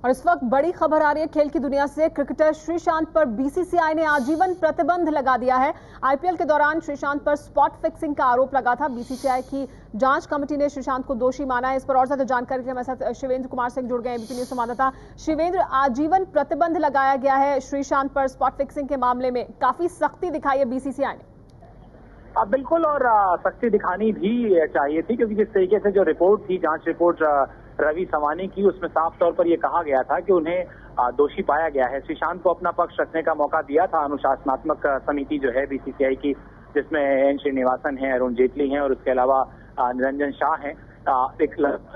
और इस वक्त बड़ी खबर आ रही है खेल की दुनिया से। क्रिकेटर श्रीशांत पर बीसीसीआई ने आजीवन प्रतिबंध लगा दिया है। आईपीएल के दौरान श्रीशांत पर स्पॉट फिक्सिंग का आरोप लगा था। बीसीसीआई की जांच कमेटी ने श्रीशांत को दोषी माना है। इस पर और ज्यादा जानकारी के लिए हमारे साथ शिवेंद्र कुमार सिंह जुड़ गए, एबीपी न्यूज संवाददाता। शिवेंद्र, आजीवन प्रतिबंध लगाया गया है श्रीशांत पर स्पॉट फिक्सिंग के मामले में, काफी सख्ती दिखाई है बीसीसीआई ने। बिल्कुल, और सख्ती दिखानी भी चाहिए थी, क्योंकि जिस तरीके से जो रिपोर्ट थी, जांच रिपोर्ट रवि सवानी की, उसमें साफ तौर पर यह कहा गया था कि उन्हें दोषी पाया गया है। श्रीशांत को अपना पक्ष रखने का मौका दिया था अनुशासनात्मक समिति जो है बीसीसीआई की, जिसमें एन श्रीनिवासन है, अरुण जेटली हैं और उसके अलावा निरंजन शाह हैं। एक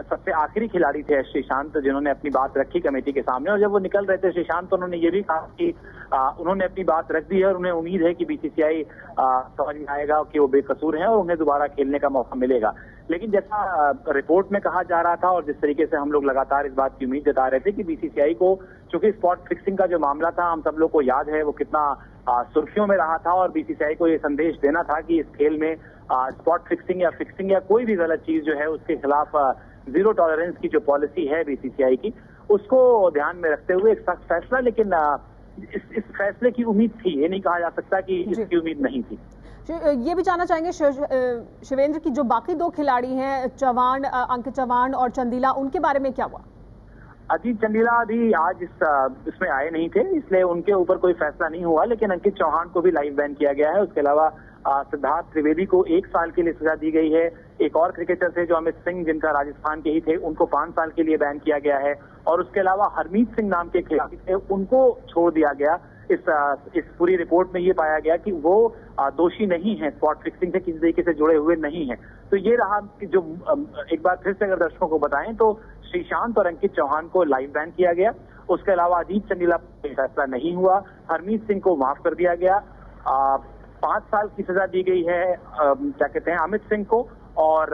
सबसे आखिरी खिलाड़ी थे श्रीशांत, जिन्होंने अपनी बात रखी कमेटी के सामने। और जब वो निकल रहे थे श्रीशांत, तो उन्होंने ये भी कहा कि उन्होंने अपनी बात रख दी है और उन्हें उम्मीद है कि बीसीसीआई समझ में आएगा कि वो बेकसूर हैं और उन्हें दोबारा खेलने का मौका मिलेगा। लेकिन जैसा रिपोर्ट में कहा जा रहा था और जिस तरीके से हम लोग लगातार इस बात की उम्मीद जता रहे थे कि बीसीसीआई को, चूंकि स्पॉट फिक्सिंग का जो मामला था, हम सब लोग को याद है वो कितना सुर्खियों में रहा था, और बीसीसीआई को ये संदेश देना था कि इस खेल में स्पॉट फिक्सिंग या कोई भी गलत चीज जो है उसके खिलाफ जीरो टॉलरेंस की जो पॉलिसी है बीसीसीआई की, उसको ध्यान में रखते हुए एक सख्त फैसला। लेकिन इस फैसले की उम्मीद थी, ये नहीं कहा जा सकता कि इसकी उम्मीद नहीं थी। ये भी जानना चाहेंगे शिवेंद्र की जो बाकी दो खिलाड़ी हैं, चौहान, अंकित चौहान और चंदीला, उनके बारे में क्या हुआ? अजीत चंदीला भी आज इसमें आए नहीं थे, इसलिए उनके ऊपर कोई फैसला नहीं हुआ। लेकिन अंकित चौहान को भी लाइव बैन किया गया है। उसके अलावा सिद्धार्थ त्रिवेदी को 1 साल के लिए सजा दी गई है। एक और क्रिकेटर थे जो अमित सिंह, जिनका राजस्थान के ही थे, उनको 5 साल के लिए बैन किया गया है। और उसके अलावा हरमीत सिंह नाम के खिलाड़ी थे, उनको छोड़ दिया गया। इस पूरी रिपोर्ट में ये पाया गया कि वो दोषी नहीं है, स्पॉट फिक्सिंग से किसी तरीके से जुड़े हुए नहीं है। तो ये रहा कि जो एक बार फिर से अगर दर्शकों को बताएं तो श्रीशांत और अंकित चौहान को लाइव बैन किया गया। उसके अलावा अजीत चंदीला पर फैसला नहीं हुआ। हरमीत सिंह को माफ कर दिया गया। 5 साल की सजा दी गई है अमित सिंह को, और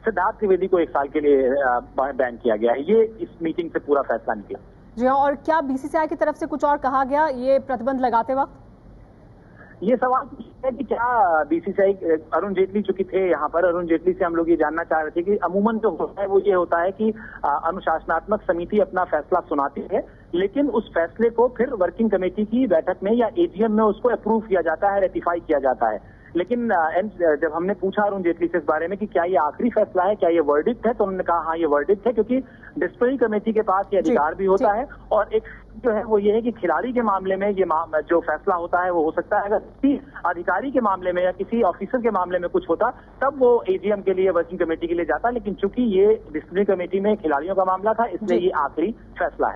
सिद्धार्थ त्रिवेदी को 1 साल के लिए बैन किया गया है। ये इस मीटिंग से पूरा फैसला निकला। जी हाँ, और क्या बीसीसीआई की तरफ से कुछ और कहा गया ये प्रतिबंध लगाते वक्त? ये सवाल है कि क्या बीसीसीआई, अरुण जेटली चूंकि थे यहाँ पर, अरुण जेटली से हम लोग ये जानना चाह रहे थे कि अमूमन जो होता है वो ये होता है कि अनुशासनात्मक समिति अपना फैसला सुनाती है, लेकिन उस फैसले को फिर वर्किंग कमेटी की बैठक में या एजीएम में उसको अप्रूव किया जाता है, रेटिफाई किया जाता है। लेकिन जब हमने पूछा अरुण जेटली से इस बारे में कि क्या ये आखिरी फैसला है, क्या ये वर्डिक्ट है, तो उन्होंने कहा हाँ ये वर्डिक्ट है, क्योंकि डिस्प्लिनरी कमेटी के पास ये अधिकार भी होता है। और एक जो है वो ये है कि खिलाड़ी के मामले में ये जो फैसला होता है वो हो सकता है, अगर किसी अधिकारी के मामले में या किसी ऑफिसर के मामले में कुछ होता तब वो एजीएम के लिए, वर्किंग कमेटी के लिए जाता। लेकिन चूंकि ये डिस्प्लिनरी कमेटी में खिलाड़ियों का मामला था, इसलिए ये आखिरी फैसला है।